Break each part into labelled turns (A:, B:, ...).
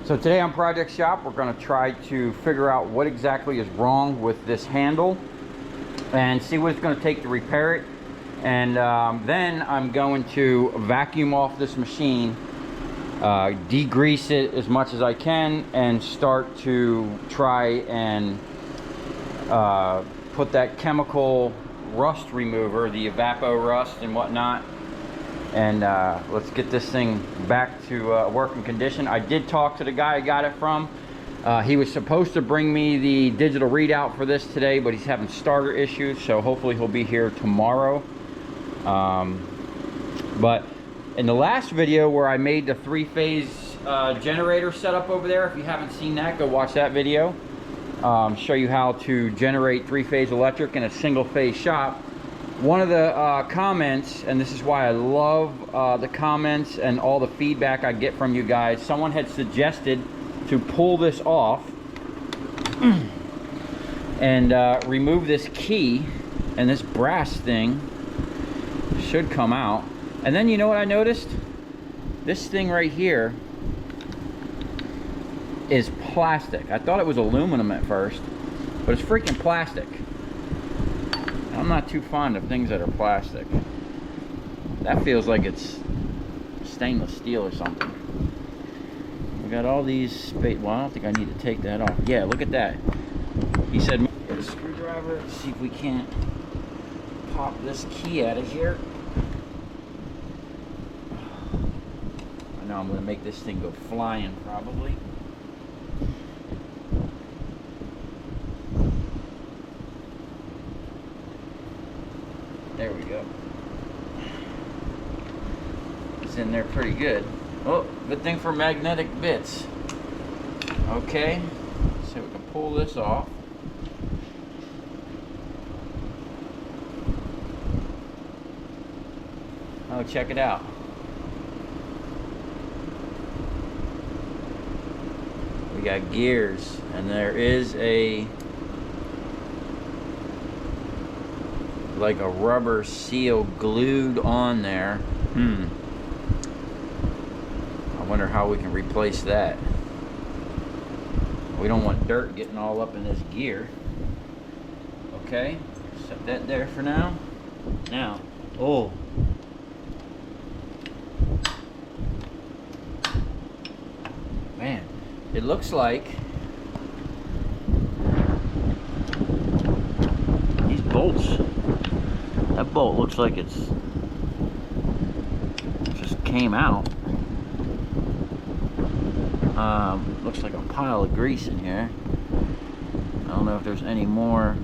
A: So today on Project Shop, we're going to try to figure out what exactly is wrong with this handle and see what it's going to take to repair it. And then I'm going to vacuum off this machine, degrease it as much as I can, and start to try and put that chemical rust remover, the evapo rust and whatnot, and let's get this thing back to working condition. I did talk to the guy I got it from. He was supposed to bring me the digital readout for this today, but he's having starter issues, so hopefully he'll be here tomorrow. But in the last video where I made the three-phase generator setup over there, if you haven't seen that, go watch that video. Show you how to generate three-phase electric in a single-phase shop. One of the comments, and this is why I love the comments and all the feedback I get from you guys, someone had suggested to pull this off and remove this key, and this brass thing should come out. And then you know what I noticed? This thing right here is plastic. I thought it was aluminum at first, but it's freaking plastic. I'm not too fond of things that are plastic. That feels like it's stainless steel or something. We got all these space. Well, I don't think I need to take that off. Yeah, look at that. He said, get a screwdriver. Let's see if we can't pop this key out of here. I know I'm going to make this thing go flying probably. There we go. It's in there pretty good. Oh, good thing for magnetic bits. Okay, so we can pull this off. Oh, check it out. We got gears, and there is like a rubber seal glued on there. I wonder how we can replace that. We don't want dirt getting all up in this gear. Okay, set that there for now. Now, oh, man, it looks like these bolts, that bolt looks like it just came out. Looks like a pile of grease in here. I don't know if there's any more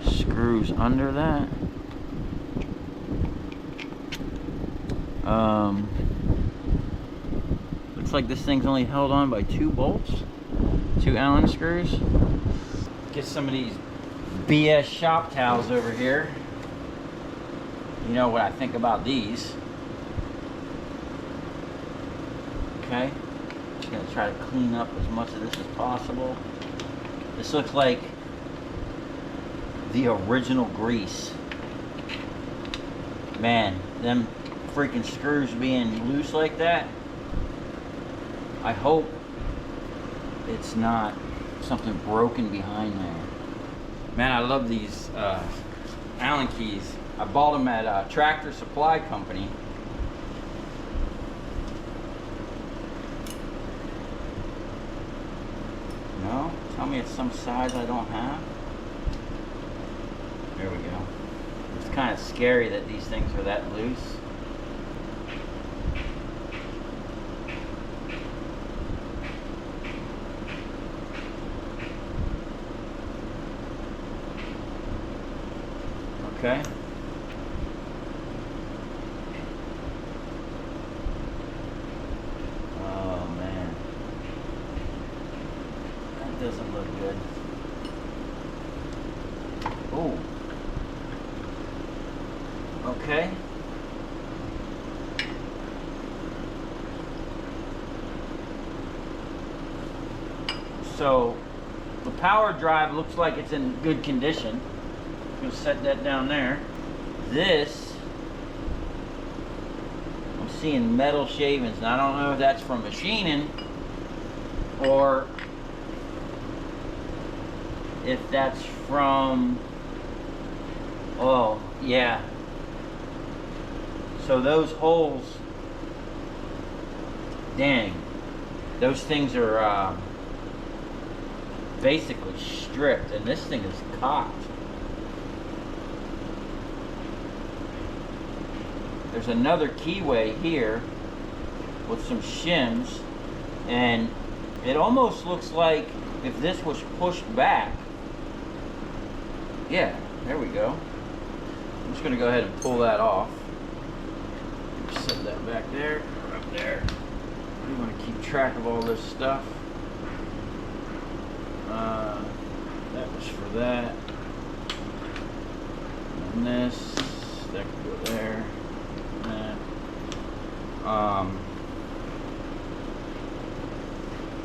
A: screws under that. Looks like this thing's only held on by 2 bolts, 2 Allen screws. Get some of these BS shop towels over here. You know what I think about these. Okay, just gonna try to clean up as much of this as possible. This looks like the original grease. Man, them freaking screws being loose like that, I hope it's not something broken behind there. Man, I love these Allen keys. I bought them at Tractor Supply Company. No? Tell me it's some size I don't have. There we go. It's kind of scary that these things are that loose. Okay. Oh man. That doesn't look good. Oh. Okay. So the power drive looks like it's in good condition. I'm gonna set that down there. This, I'm seeing metal shavings. Now I don't know if that's from machining or if that's from, oh yeah, so those holes, dang, those things are basically stripped, and this thing is cocked. There's another keyway here with some shims, and it almost looks like if this was pushed back. Yeah, there we go. I'm just gonna go ahead and pull that off. Set that back there, or up there. We want to keep track of all this stuff. That was for that. And this, that could go there. That.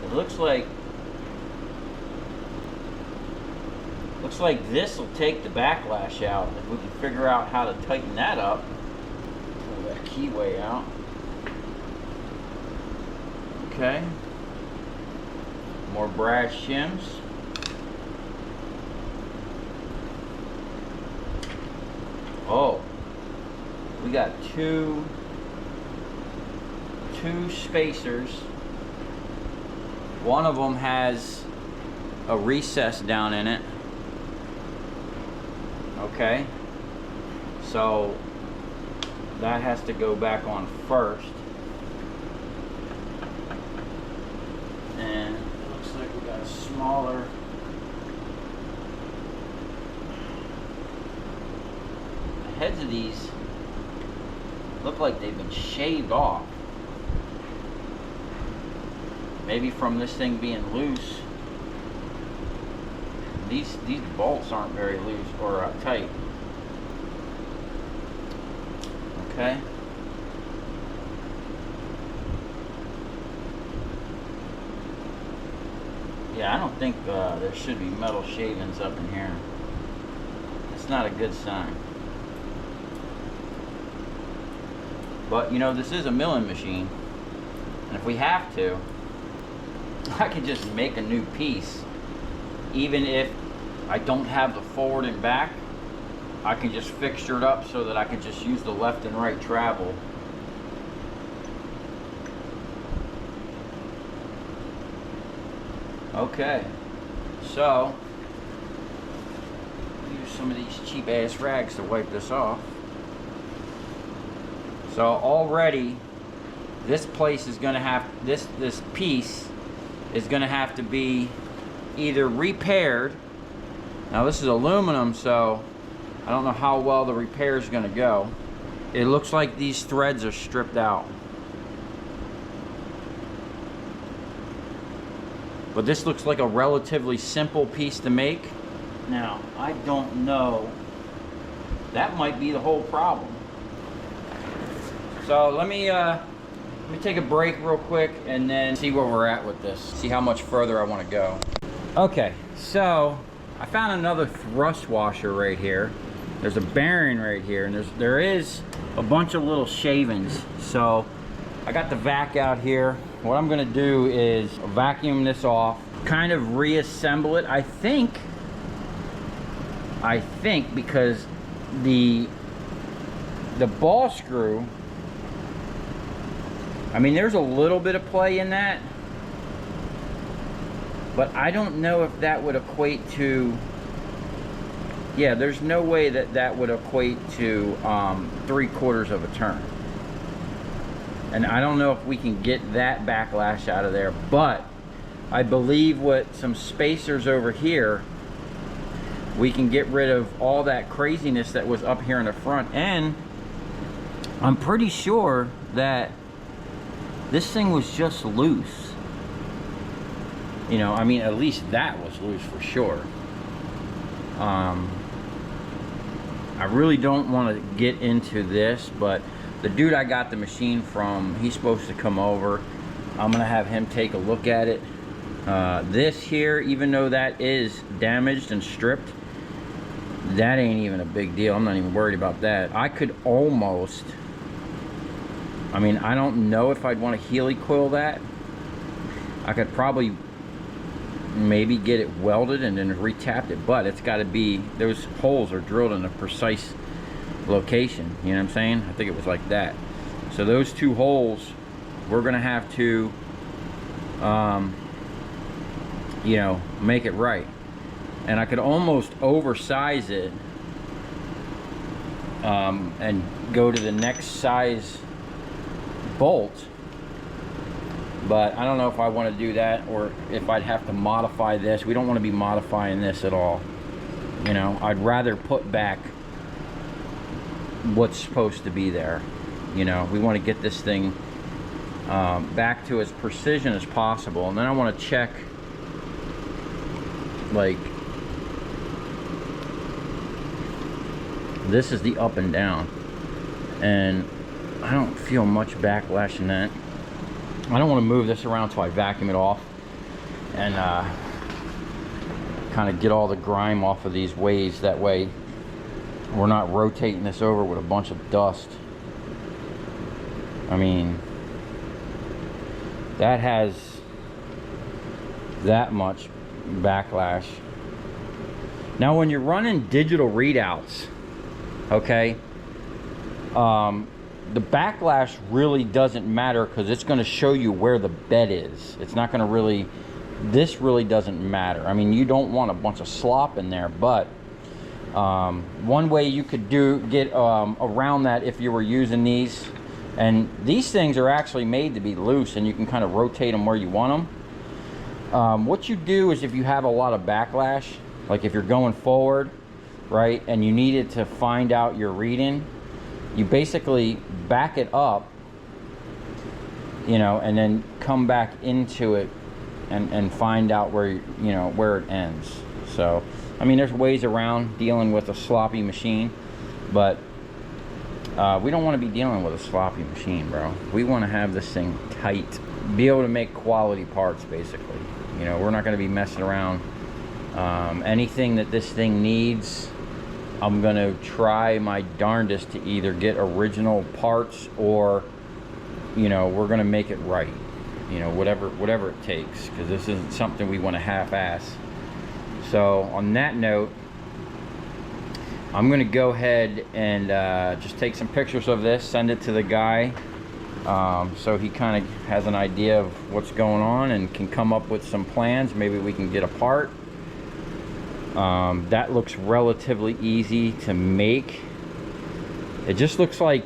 A: It looks like this will take the backlash out. If we can figure out how to tighten that up. Pull that keyway out. Okay. More brass shims. Oh, we got two spacers. One of them has a recess down in it. Okay, so that has to go back on first. And it looks like we got a smaller. The heads of these look like they've been shaved off. Maybe from this thing being loose. These bolts aren't very loose or tight. Okay. Yeah, I don't think there should be metal shavings up in here. It's not a good sign. But you know, this is a milling machine, and if we have to, I could just make a new piece. Even if I don't have the forward and back, I can just fixture it up so that I can just use the left and right travel. Okay, so use some of these cheap ass rags to wipe this off. So already this place is gonna have, this piece is gonna have to be either repaired. Now this is aluminum, so I don't know how well the repair is going to go. It looks like these threads are stripped out. But this looks like a relatively simple piece to make. Now, I don't know. That might be the whole problem. So let me take a break real quick and then see where we're at with this. See how much further I want to go. Okay, so I found another thrust washer right here. There's a bearing right here, and there is a bunch of little shavings. So I got the vac out here. What I'm gonna do is vacuum this off, kind of reassemble it. I think because the ball screw, I mean, there's a little bit of play in that, but I don't know if that would equate to, yeah, there's no way that would equate to 3/4 of a turn. And I don't know if we can get that backlash out of there, but I believe with some spacers over here, we can get rid of all that craziness that was up here in the front. And I'm pretty sure that this thing was just loose. You know, I mean, at least that was loose for sure. I really don't want to get into this, but the dude I got the machine from, he's supposed to come over. I'm gonna have him take a look at it. This here, even though that is damaged and stripped, that ain't even a big deal. I'm not even worried about that. I could almost, I mean, I don't know if I'd want to helicoil that, I could probably maybe get it welded and then re-tapped it, but it's got to be, those holes are drilled in a precise location, you know what I'm saying? I think it was like that. So those 2 holes, we're gonna have to you know, make it right. And I could almost oversize it and go to the next size bolt, but I don't know if I want to do that or if I'd have to modify this. We don't want to be modifying this at all, you know. I'd rather put back what's supposed to be there, you know. We want to get this thing back to as precision as possible, and then I want to check, like, this is the up and down, and I don't feel much backlash in that. I don't want to move this around till I vacuum it off and kind of get all the grime off of these waves. That way we're not rotating this over with a bunch of dust. I mean, that has that much backlash. Now when you're running digital readouts, okay, the backlash really doesn't matter because it's going to show you where the bed is. It's not going to really, this really doesn't matter. I mean, you don't want a bunch of slop in there, but one way you could get around that if you were using these, and these things are actually made to be loose and you can kind of rotate them where you want them. What you do is, if you have a lot of backlash, like if you're going forward, right, and you needed to find out your reading, you basically back it up, you know, and then come back into it and find out where, you know, where it ends. So, I mean, there's ways around dealing with a sloppy machine, but we don't want to be dealing with a sloppy machine, bro. We want to have this thing tight, be able to make quality parts, basically. You know, we're not going to be messing around. Anything that this thing needs, I'm going to try my darndest to either get original parts or, you know, we're going to make it right. You know, whatever it takes, because this isn't something we want to half-ass. So on that note, I'm going to go ahead and just take some pictures of this, send it to the guy, so he kind of has an idea of what's going on and can come up with some plans. Maybe we can get a part. That looks relatively easy to make. It just looks like,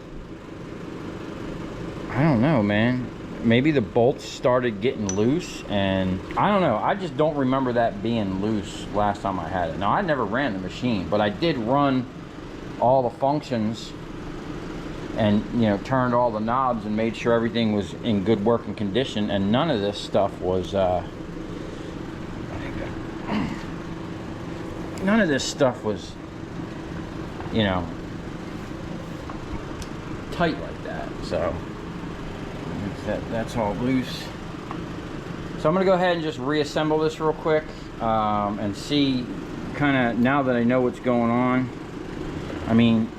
A: I don't know, man, maybe the bolts started getting loose, and I don't know. I just don't remember that being loose last time I had it. Now, I never ran the machine, but I did run all the functions and, you know, turned all the knobs and made sure everything was in good working condition, and none of this stuff was none of this stuff was, you know, tight like that. So that's all loose. So I'm gonna go ahead and just reassemble this real quick and see, kind of, now that I know what's going on. I mean,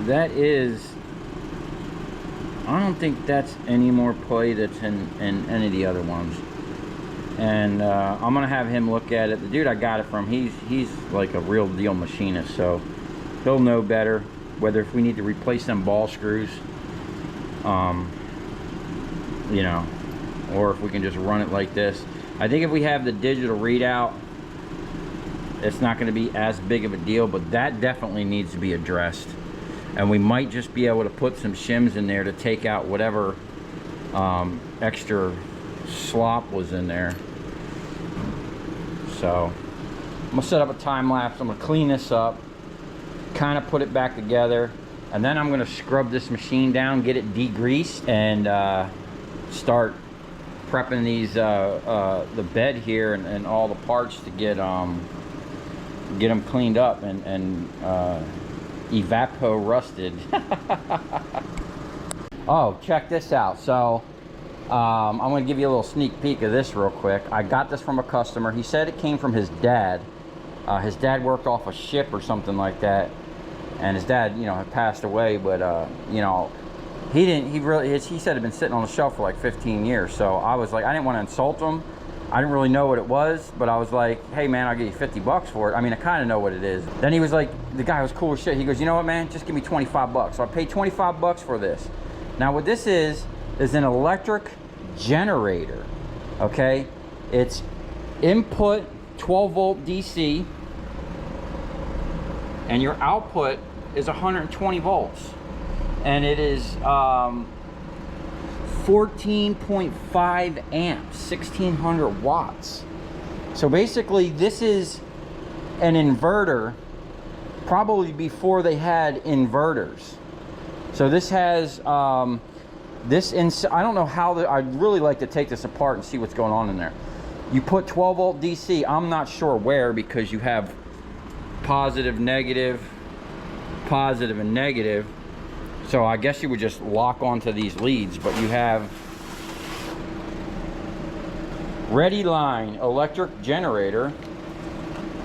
A: that is, I don't think that's any more play that's in any of the other ones. And I'm gonna have him look at it. The dude I got it from, he's like a real deal machinist, so he'll know better whether if we need to replace them ball screws, you know, or if we can just run it like this. I think if we have the digital readout, it's not going to be as big of a deal, but that definitely needs to be addressed. And we might just be able to put some shims in there to take out whatever extra slop was in there. So I'm gonna set up a time lapse. I'm gonna clean this up, kind of put it back together, and then I'm gonna scrub this machine down, get it degreased, and start prepping these the bed here and all the parts to get them cleaned up and evapo rusted. Oh, check this out. So I'm going to give you a little sneak peek of this real quick. I got this from a customer. He said it came from his dad. His dad worked off a ship or something like that, and his dad, you know, had passed away, but you know, he didn't, he said it had been sitting on the shelf for like 15 years. So I was like, I didn't want to insult him. I didn't really know what it was, but I was like, hey man, I'll give you 50 bucks for it. I mean, I kind of know what it is. Then he was like, the guy was cool as shit. He goes, you know what, man, just give me 25 bucks. So I paid 25 bucks for this. Now what this is an electric generator, okay? It's input 12 volt DC, and your output is 120 volts. And it is 14.5 amps, 1600 watts. So basically this is an inverter, probably before they had inverters. So this has I don't know how, I'd really like to take this apart and see what's going on in there. You put 12 volt DC, I'm not sure where, because you have positive, negative, positive and negative. So I guess you would just lock onto these leads, but you have ready line electric generator.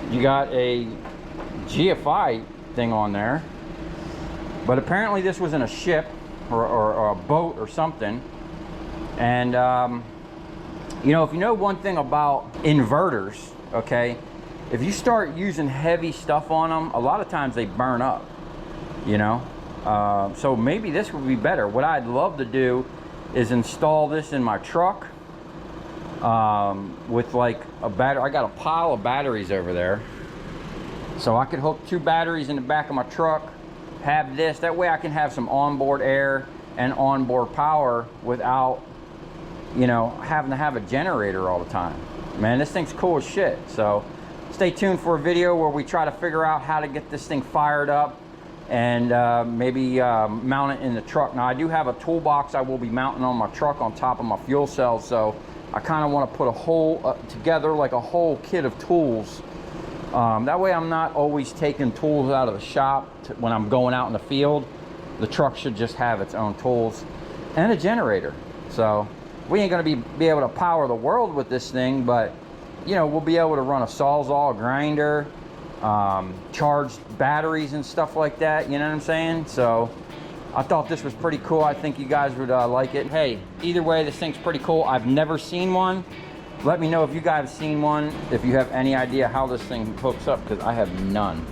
A: You got a GFI thing on there, but apparently this was in a ship or a boat or something. And you know, if you know one thing about inverters, okay, if you start using heavy stuff on them, a lot of times they burn up, you know. So maybe this would be better. What I'd love to do is install this in my truck with like a battery. I got a pile of batteries over there, so I could hook 2 batteries in the back of my truck, have this, that way I can have some onboard air and onboard power without, you know, having to have a generator all the time. Man, this thing's cool as shit. So stay tuned for a video where we try to figure out how to get this thing fired up and maybe mount it in the truck. Now I do have a toolbox I will be mounting on my truck on top of my fuel cell, so I kind of want to put a whole together, like a whole kit of tools. That way I'm not always taking tools out of the shop when I'm going out in the field. The truck should just have its own tools and a generator. So we ain't going to be able to power the world with this thing, but you know, we'll be able to run a Sawzall grinder, charged batteries and stuff like that, you know what I'm saying? So I thought this was pretty cool. I think you guys would like it. Hey, either way, this thing's pretty cool. I've never seen one. Let me know if you guys have seen one, if you have any idea how this thing hooks up, because I have none.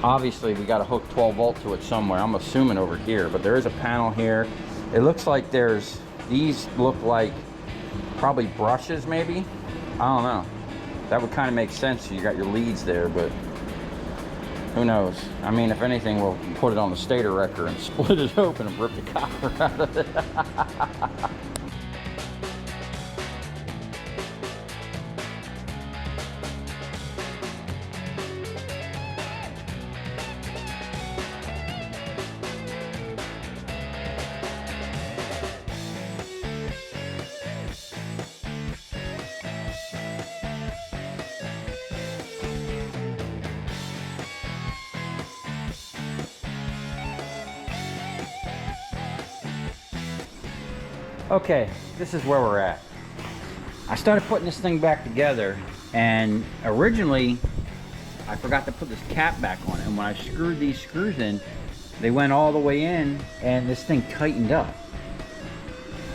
A: Obviously we got to hook 12 volt to it somewhere. I'm assuming over here, but there is a panel here. It looks like there's, these look like probably brushes maybe. I don't know. That would kind of make sense. You got your leads there, but who knows? I mean, if anything, we'll put it on the stator wrecker and split it open and rip the copper out of it. Okay, this is where we're at. I started putting this thing back together, and originally I forgot to put this cap back on it, and when I screwed these screws in, they went all the way in and this thing tightened up.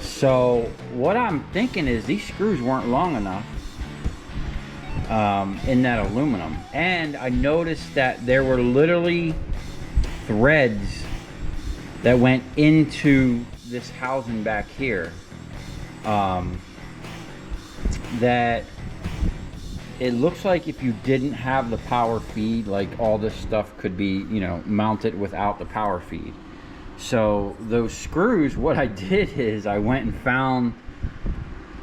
A: So what I'm thinking is these screws weren't long enough in that aluminum, and I noticed that there were literally threads that went into this housing back here, that it looks like if you didn't have the power feed, like all this stuff could be, you know, mounted without the power feed. So those screws, what I did is I went and found,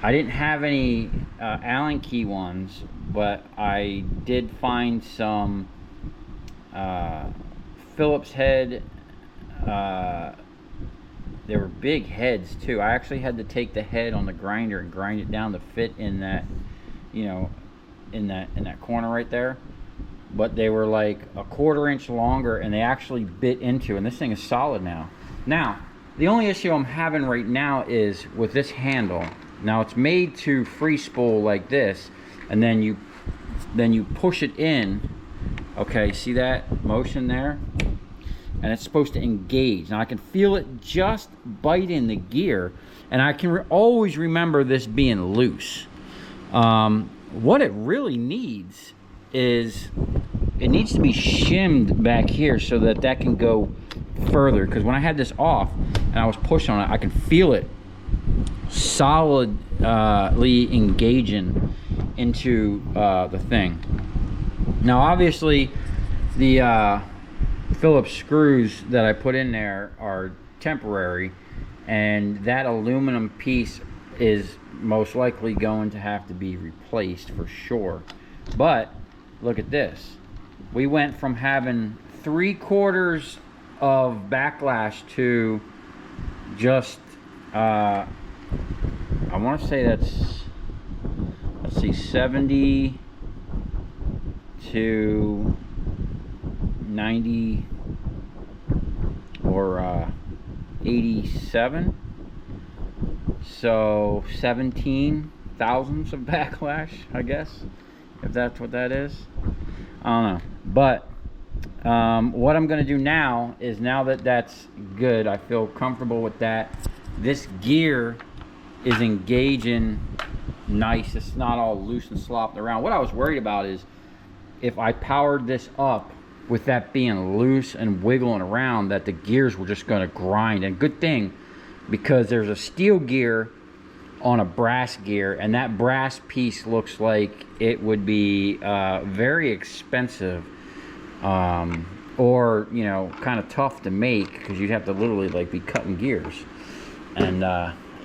A: I didn't have any Allen key ones, but I did find some Phillips head. They were big heads too. I actually had to take the head on the grinder and grind it down to fit in that, you know, in that corner right there. But they were like a 1/4 inch longer, and they actually bit into, and this thing is solid now. Now, the only issue I'm having right now is with this handle. Now it's made to free spool like this, and then you push it in. Okay, see that motion there? and it's supposed to engage. Now I can feel it just bite in the gear, and I can always remember this being loose. What it really needs is, it needs to be shimmed back here so that that can go further, because when I had this off and I was pushing on it, I can feel it solidly engaging into the thing. Now obviously the Phillips screws that I put in there are temporary, and that aluminum piece is most likely going to have to be replaced for sure. But look at this, we went from having 3/4 of backlash to just I want to say that's, let's see, 70 to 90 or 87, so 17 thousandths of backlash, I guess, if that's what that is. I don't know. But what I'm going to do now is, now that that's good, I feel comfortable with that, this gear is engaging nice. It's not all loose and slopped around. What I was worried about is if I powered this up with that being loose and wiggling around, that the gears were just going to grind. And good thing, because there's a steel gear on a brass gear, and that brass piece looks like it would be very expensive, or, you know, kind of tough to make, because you'd have to literally like be cutting gears, and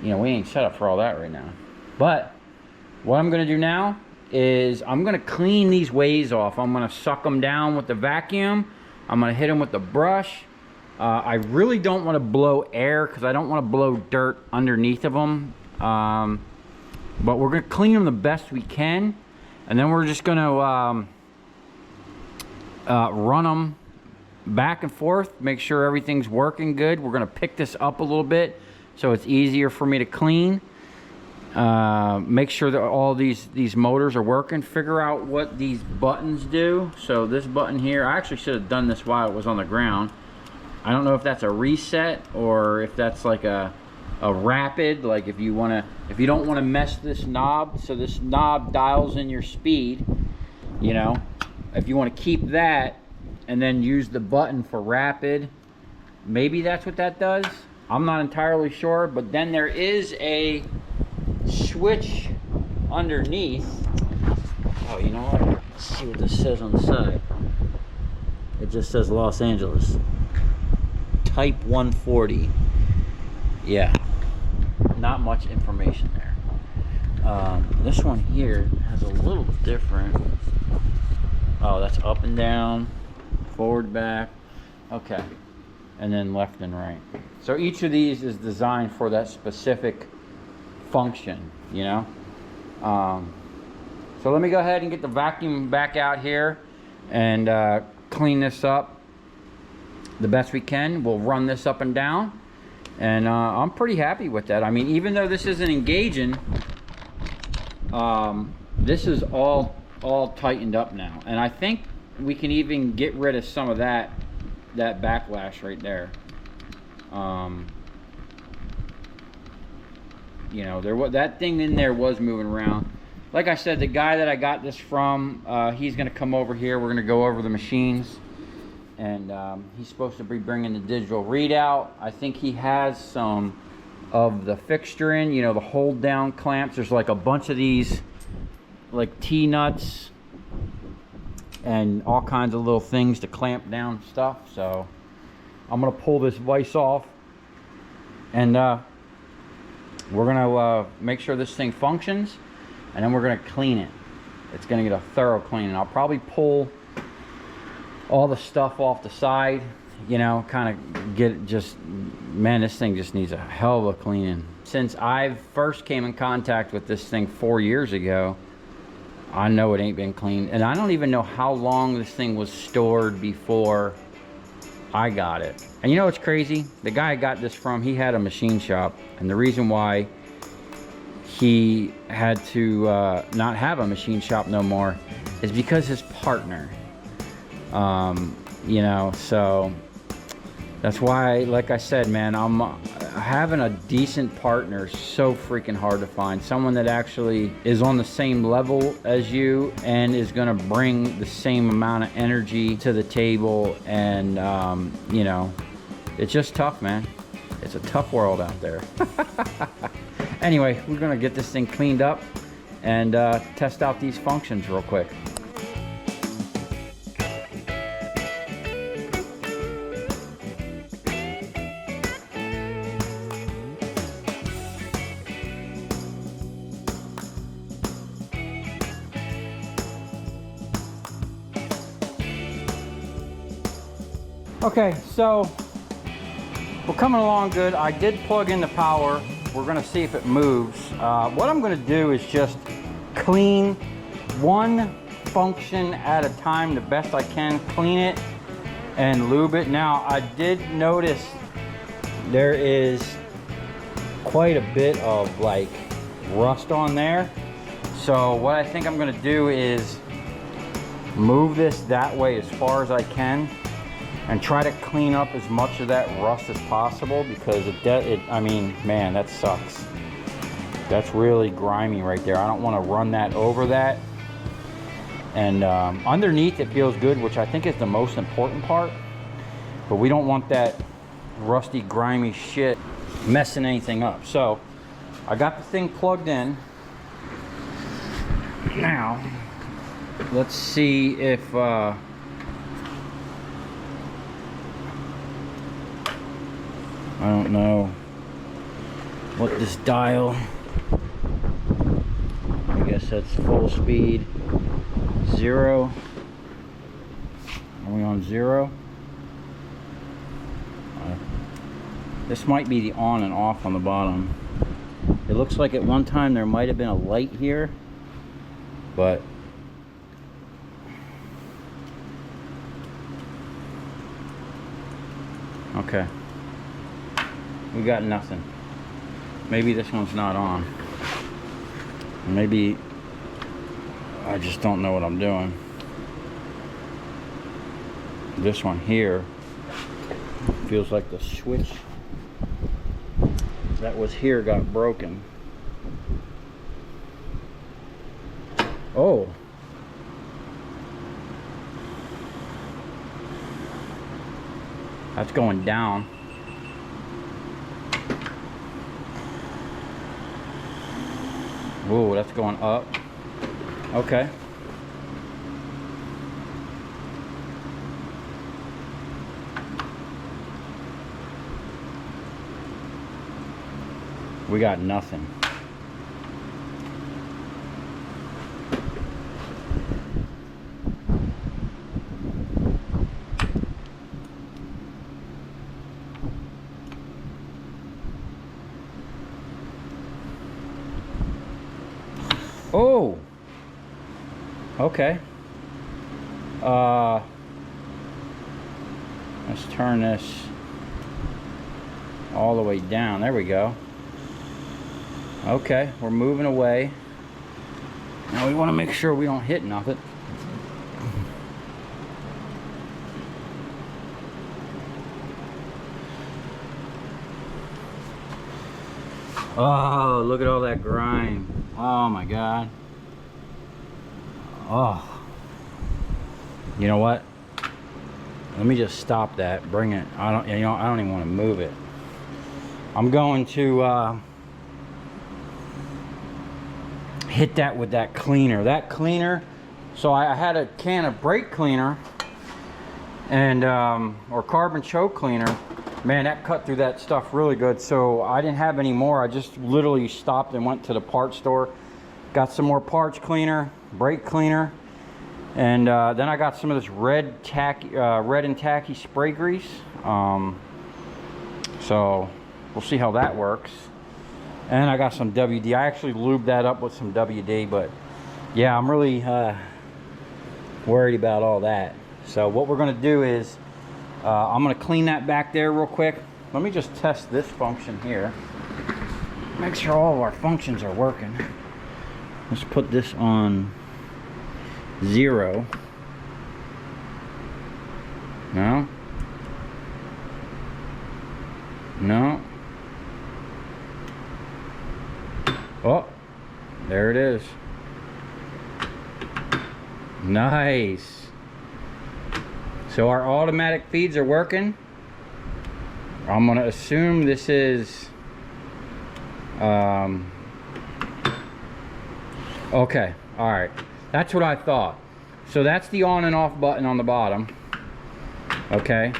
A: you know, we ain't set up for all that right now. But what I'm going to do now is I'm going to clean these ways off. I'm going to suck them down with the vacuum. I'm going to hit them with the brush. I really don't want to blow air, because I don't want to blow dirt underneath of them. But we're going to clean them the best we can, and then we're just going to run them back and forth, make sure everything's working good. We're going to pick this up a little bit so it's easier for me to clean. Make sure that all these motors are working, figure out what these buttons do. So this button here, I actually should have done this while it was on the ground. I don't know if that's a reset or if that's like a rapid, like if you don't want to mess this knob, so this knob dials in your speed, you know, if you want to keep that and then use the button for rapid, maybe that's what that does. I'm not entirely sure. But then there is a switch underneath. Oh, you know what? Let's see what this says on the side. It just says Los Angeles. Type 140. Yeah, not much information there. This one here has a little different. Oh, that's up and down, forward, back. Okay, and then left and right. So each of these is designed for that specific function, you know. So let me go ahead and get the vacuum back out here and clean this up the best we can. We'll run this up and down, and I'm pretty happy with that. I mean, even though this isn't engaging, this is all tightened up now, and I think we can even get rid of some of that backlash right there. You know, that thing in there was moving around. Like I said, the guy that I got this from, he's going to come over here. We're going to go over the machines, and he's supposed to be bringing the digital readout. I think he has some of the fixture in, you know, the hold down clamps. There's like a bunch of these like T-nuts and all kinds of little things to clamp down stuff. So I'm going to pull this vise off, and we're going to make sure this thing functions, and then we're going to clean it. It's going to get a thorough cleaning. I'll probably pull all the stuff off the side, you know, kind of get it just, man, this thing just needs a hell of a cleaning. Since I first came in contact with this thing 4 years ago, I know it ain't been cleaned. And I don't even know how long this thing was stored before I got it. And you know what's crazy? The guy I got this from, he had a machine shop, and the reason why he had to not have a machine shop no more is because his partner, you know, so That's why, like I said, man, having a decent partner is so freaking hard to find. Someone that actually is on the same level as you and is gonna bring the same amount of energy to the table. And you know, it's just tough, man. It's a tough world out there. Anyway, we're gonna get this thing cleaned up and test out these functions real quick. Okay, so we're coming along good. I did plug in the power. We're gonna see if it moves. What I'm gonna do is just clean one function at a time the best I can. Clean it and lube it. Now, I did notice there is quite a bit of like rust on there. So what I think I'm gonna do is move this that way as far as I can and try to clean up as much of that rust as possible, because I mean, man, that sucks. That's really grimy right there. I don't want to run that over that. And underneath it feels good, which I think is the most important part. But we don't want that rusty, grimy shit messing anything up. So I got the thing plugged in. Now, let's see if I don't know what this dial, I guess that's full speed, 0. Are we on 0? This might be the on and off on the bottom. It looks like at one time there might have been a light here, but okay. We got nothing. Maybe this one's not on. Maybe I just don't know what I'm doing. This one here feels like the switch that was here got broken. Oh. That's going down. Whoa, that's going up. Okay. We got nothing. Oh, okay. Let's turn this all the way down. There we go. Okay, we're moving away. Now we want to make sure we don't hit nothing. Oh, look at all that grime. Oh my God. Oh. You know what? Let me just stop that. Bring it. I don't even want to move it. I'm going to hit that with that cleaner. That cleaner. So I had a can of brake cleaner and or carbon choke cleaner. Man, that cut through that stuff really good. So I didn't have any more. I just literally stopped and went to the parts store, got some more parts cleaner, brake cleaner, and then I got some of this red and tacky spray grease. So we'll see how that works. And I got some WD. I actually lubed that up with some WD, but yeah, I'm really worried about all that. So what we're gonna do is I'm gonna clean that back there real quick. Let me just test this function here. Make sure all of our functions are working. Let's put this on 0. No? Oh, there it is. Nice. So our automatic feeds are working. I'm gonna assume this is okay, all right, that's what I thought. So that's the on and off button on the bottom, okay,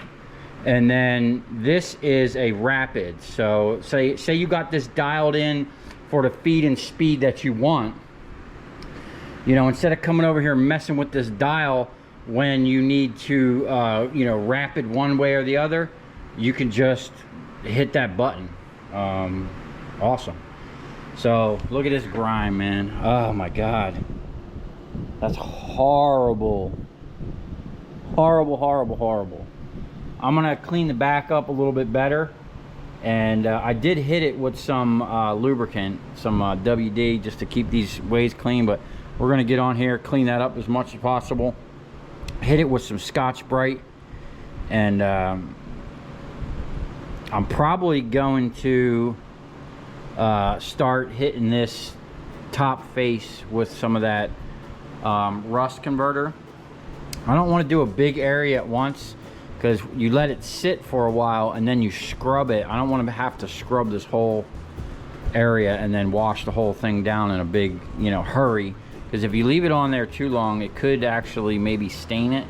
A: and then this is a rapid. So say you got this dialed in for the feed and speed that you want. You know, instead of coming over here and messing with this dial when you need to you know, rapid one way or the other, you can just hit that button. Awesome. So look at this grime, man. Oh my god, that's horrible. Horrible, horrible, horrible. I'm gonna clean the back up a little bit better, and I did hit it with some lubricant, some WD, just to keep these ways clean. But we're gonna get on here, clean that up as much as possible, hit it with some Scotch-Brite, and I'm probably going to start hitting this top face with some of that rust converter. I don't want to do a big area at once, because you let it sit for a while and then you scrub it. I don't want to have to scrub this whole area and then wash the whole thing down in a big, you know, hurry, because if you leave it on there too long, it could actually maybe stain it.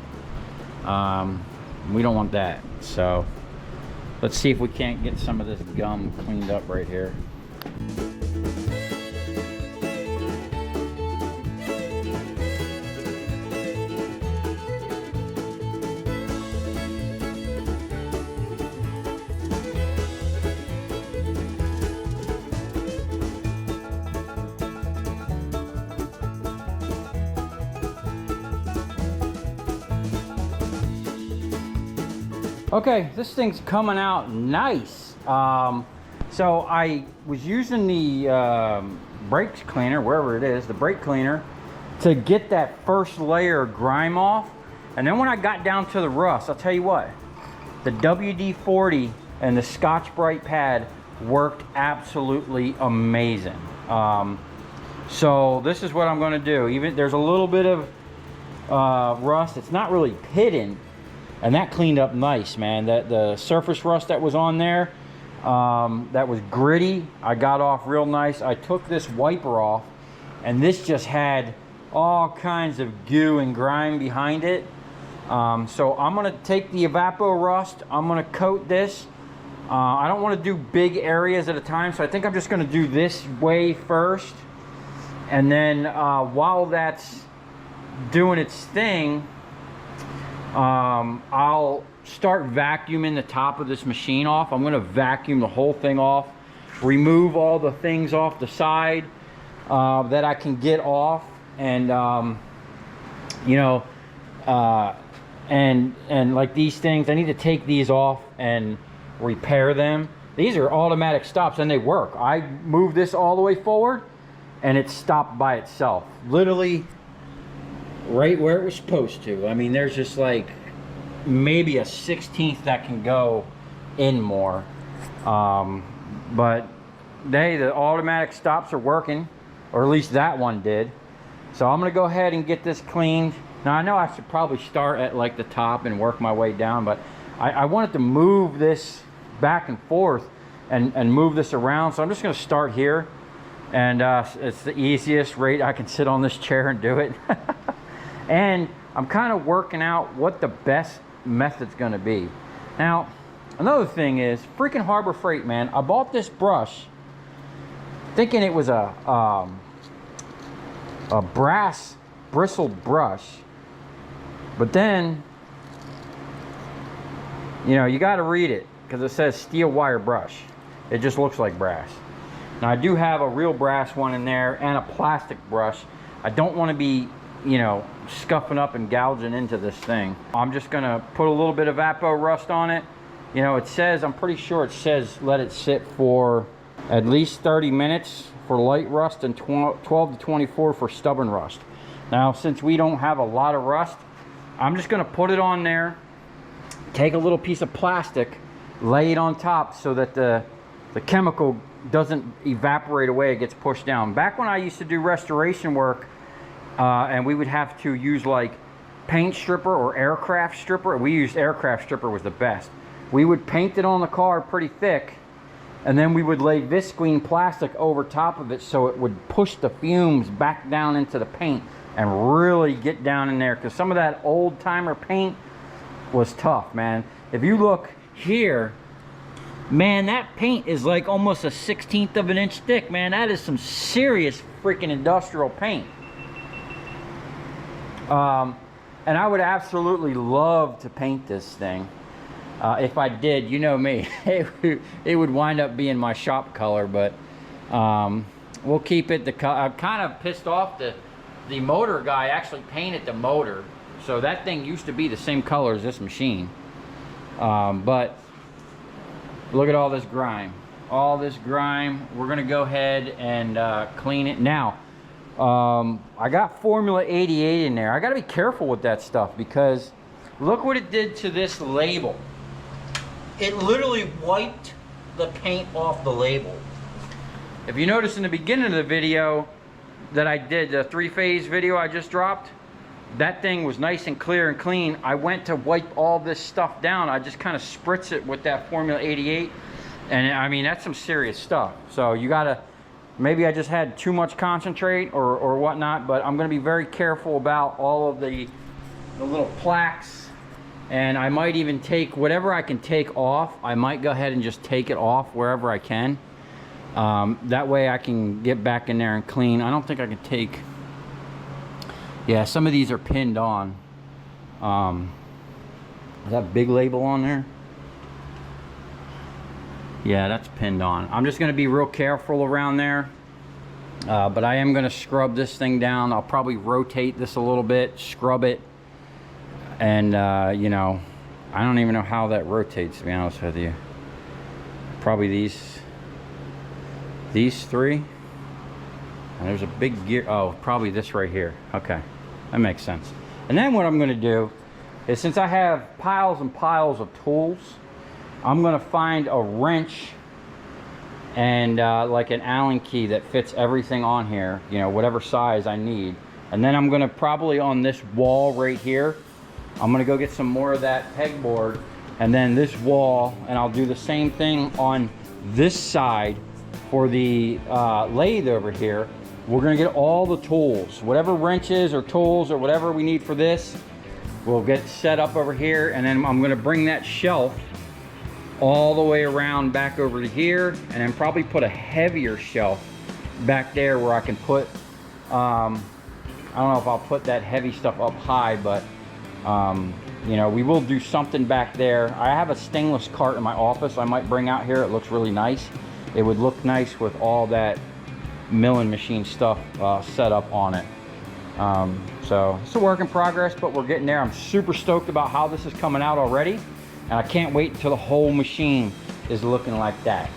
A: We don't want that. So let's see if we can't get some of this gum cleaned up right here. Okay, this thing's coming out nice. So I was using the brake cleaner, wherever it is, the brake cleaner, to get that first layer of grime off. And then when I got down to the rust, I'll tell you what, the WD-40 and the Scotch-Brite pad worked absolutely amazing. So this is what I'm gonna do. Even there's a little bit of rust, it's not really pitting, and that cleaned up nice, man. That the surface rust that was on there, that was gritty, I got off real nice. I took this wiper off, and this just had all kinds of goo and grime behind it. So I'm gonna take the Evapo Rust, I'm gonna coat this. I don't want to do big areas at a time, so I think I'm just gonna do this way first, and then while that's doing its thing, I'll start vacuuming the top of this machine off. I'm going to vacuum the whole thing off, remove all the things off the side that I can get off, and you know, and like these things, I need to take these off and repair them. These are automatic stops and they work. I move this all the way forward and it stopped by itself, literally right where it was supposed to. I mean, there's just like maybe a 1/16 that can go in more, but the automatic stops are working, or at least that one did. So I'm gonna go ahead and get this cleaned. Now I know I should probably start at like the top and work my way down, but I wanted to move this back and forth and move this around, so I'm just gonna start here, and it's the easiest rate I can sit on this chair and do it. And I'm kind of working out what the best method's gonna be. Now, another thing is freaking Harbor Freight, man. I bought this brush thinking it was a brass bristled brush, but then, you know, you got to read it because it says steel wire brush. It just looks like brass. Now I do have a real brass one in there and a plastic brush. I don't want to be, you know, scuffing up and gouging into this thing. I'm just gonna put a little bit of Evapo Rust on it. You know, it says, I'm pretty sure it says let it sit for at least 30 minutes for light rust and 12 to 24 for stubborn rust. Now, since we don't have a lot of rust, I'm just gonna put it on there, take a little piece of plastic, lay it on top so that the the chemical doesn't evaporate away, it gets pushed down. Back when I used to do restoration work, and we would have to use like paint stripper or aircraft stripper. We used aircraft stripper, was the best. We would paint it on the car pretty thick, and then we would lay visqueen plastic over top of it so it would push the fumes back down into the paint and really get down in there, because some of that old timer paint was tough, man. If you look here, man, that paint is like almost a 1/16 of an inch thick, man. That is some serious freaking industrial paint. And I would absolutely love to paint this thing. If I did, you know me, it would wind up being my shop color, but we'll keep it. I'm kind of pissed off that the motor guy actually painted the motor, so that thing used to be the same color as this machine. But look at all this grime. All this grime. We're gonna go ahead and clean it now. I got Formula 88 in there. I gotta be careful with that stuff, because look what it did to this label. It literally wiped the paint off the label. If you notice in the beginning of the video that I did, the 3-phase video I just dropped, that thing was nice and clear and clean. I went to wipe all this stuff down. I just kind of spritz it with that Formula 88, and I mean, that's some serious stuff. So you gotta, maybe I just had too much concentrate or whatnot, but I'm gonna be very careful about all of the little plaques. And I might even take whatever I can take off. I might go ahead and just take it off wherever I can. That way I can get back in there and clean. I don't think I can take, yeah, some of these are pinned on. Is that big label on there? Yeah, that's pinned on. I'm just gonna be real careful around there. But I am gonna scrub this thing down. I'll probably rotate this a little bit, scrub it. And you know, I don't even know how that rotates, to be honest with you. Probably these three. And there's a big gear. Oh, probably this right here. Okay, that makes sense. And then what I'm going to do is, since I have piles and piles of tools, I'm going to find a wrench and like an Allen key that fits everything on here, you know, whatever size I need. And then I'm going to probably, on this wall right here, I'm gonna go get some more of that pegboard, and then this wall, and I'll do the same thing on this side for the lathe over here. We're gonna get all the tools, whatever wrenches or tools or whatever we need for this, we'll get set up over here, and then I'm gonna bring that shelf all the way around back over to here, and then probably put a heavier shelf back there where I can put, I don't know if I'll put that heavy stuff up high, but you know, we will do something back there. I have a stainless cart in my office I might bring out here. It looks really nice. It would look nice with all that milling machine stuff set up on it. So it's a work in progress, but we're getting there. I'm super stoked about how this is coming out already, and I can't wait until the whole machine is looking like that.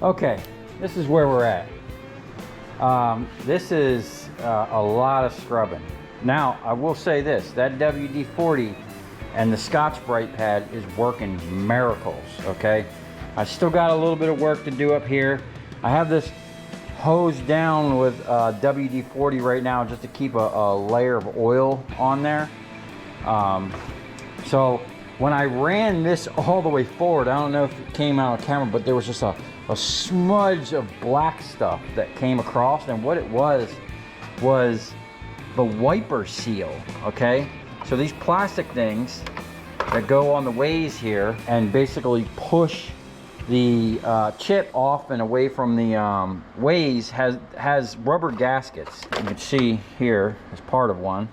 A: Okay, this is where we're at. This is a lot of scrubbing. Now, I will say this, that WD-40 and the Scotch Brite pad is working miracles, okay? I still got a little bit of work to do up here. I have this hose down with WD-40 right now just to keep a layer of oil on there. So when I ran this all the way forward, I don't know if it came out on camera, but there was just a smudge of black stuff that came across, and what it was the wiper seal, okay? So these plastic things that go on the ways here and basically push the chip off and away from the ways has rubber gaskets. You can see here as part of one,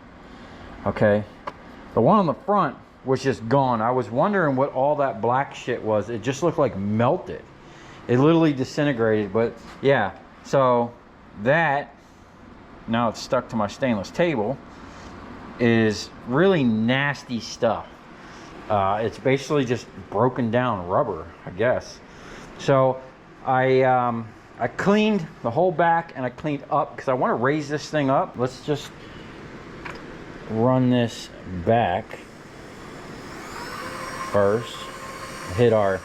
A: okay? The one on the front was just gone. I was wondering what all that black shit was. It just looked like melted. It literally disintegrated, but yeah. So that, now it's stuck to my stainless table, is really nasty stuff. It's basically just broken down rubber, I guess. So I cleaned the whole back and I cleaned up because I want to raise this thing up. Let's just run this back first. Hit our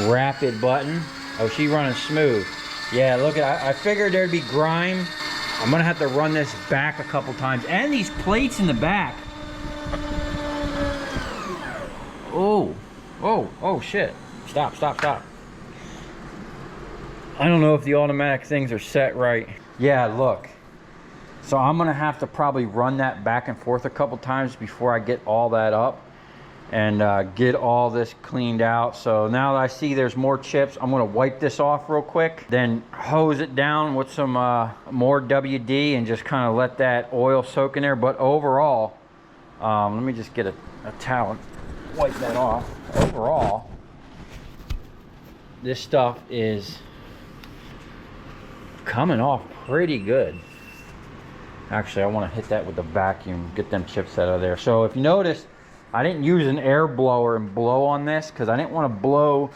A: rapid button. Oh, she's running smooth. Yeah, look at, I figured there'd be grime. I'm gonna have to run this back a couple times. And these plates in the back. Oh shit. Stop. I don't know if the automatic things are set right. Yeah, look. So I'm gonna have to probably run that back and forth a couple times before I get all that up and get all this cleaned out. So now that I see there's more chips, I'm gonna wipe this off real quick, then hose it down with some more WD and just kind of let that oil soak in there. But overall, let me just get a towel and wipe that off. Overall, this stuff is coming off pretty good. Actually, I want to hit that with the vacuum, get them chips out of there. So if you notice, I didn't use an air blower and blow on this because I didn't want to blow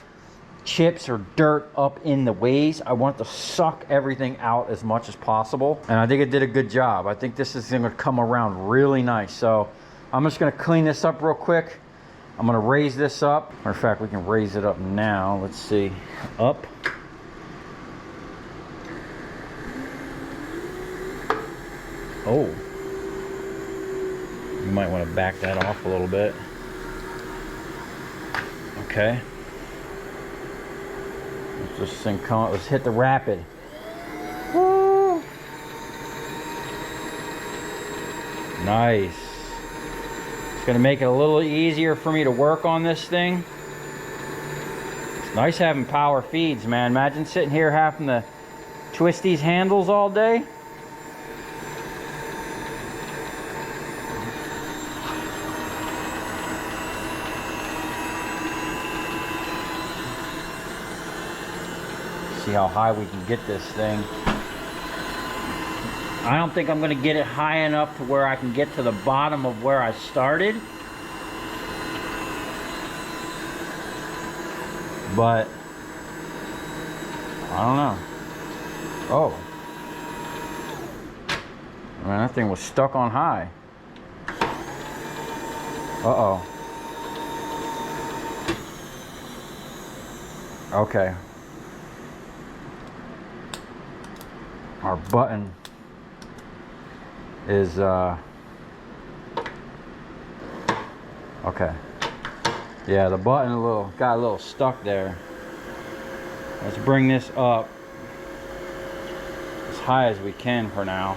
A: chips or dirt up in the ways. I wanted to suck everything out as much as possible, and I think it did a good job. I think this is going to come around really nice. So I'm just going to clean this up real quick. I'm going to raise this up. Matter of fact, we can raise it up now. Let's see. Up. Oh, you might want to back that off a little bit. Okay. Let's just thing come. Let's hit the rapid. Woo! Nice. It's gonna make it a little easier for me to work on this thing. It's nice having power feeds, man. Imagine sitting here having to twist these handles all day. See how high we can get this thing. I don't think I'm going to get it high enough to where I can get to the bottom of where I started. But I don't know. Oh. Man, that thing was stuck on high. Uh-oh. Okay. Our button is okay. Yeah, the button got a little stuck there. Let's bring this up as high as we can for now.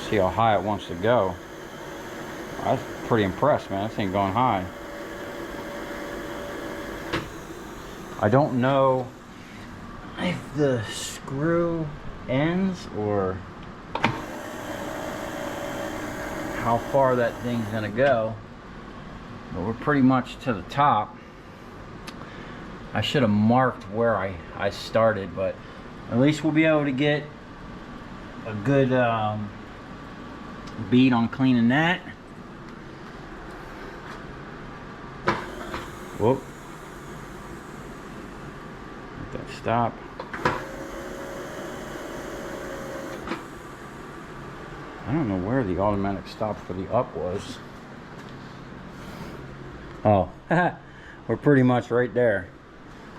A: See how high it wants to go. I was pretty impressed, man. This thing going high. I don't know if the screw ends or how far that thing's gonna go, but we're pretty much to the top. I should have marked where I started, but at least we'll be able to get a good beat on cleaning that. Whoop. Let that stop. I don't know where the automatic stop for the up was. Oh, we're pretty much right there.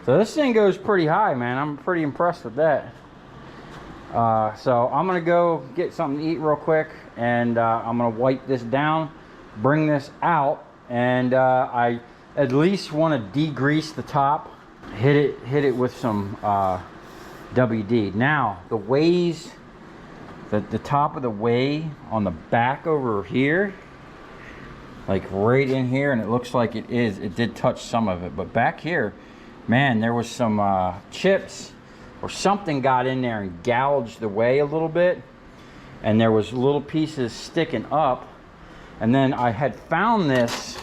A: So this thing goes pretty high, man. I'm pretty impressed with that. So I'm gonna go get something to eat real quick, and I'm gonna wipe this down, bring this out, and I at least want to degrease the top, hit it with some WD. Now the ways, the top of the way on the back over here, like right in here, and it looks like it did touch some of it, but back here, man, there was some chips or something got in there and gouged the way a little bit, and there was little pieces sticking up. And then I had found this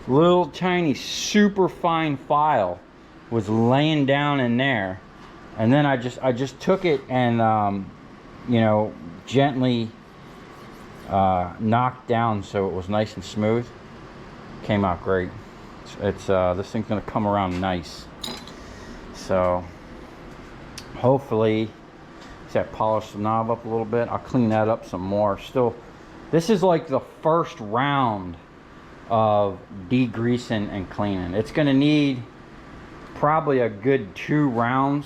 A: little tiny super fine file was laying down in there, and then I just took it and you know, gently knocked down so it was nice and smooth. Came out great. It's this thing's gonna come around nice. So hopefully, see, I polished the knob up a little bit. I'll clean that up some more. Still, this is like the first round of degreasing and cleaning. It's gonna need probably a good 2 rounds.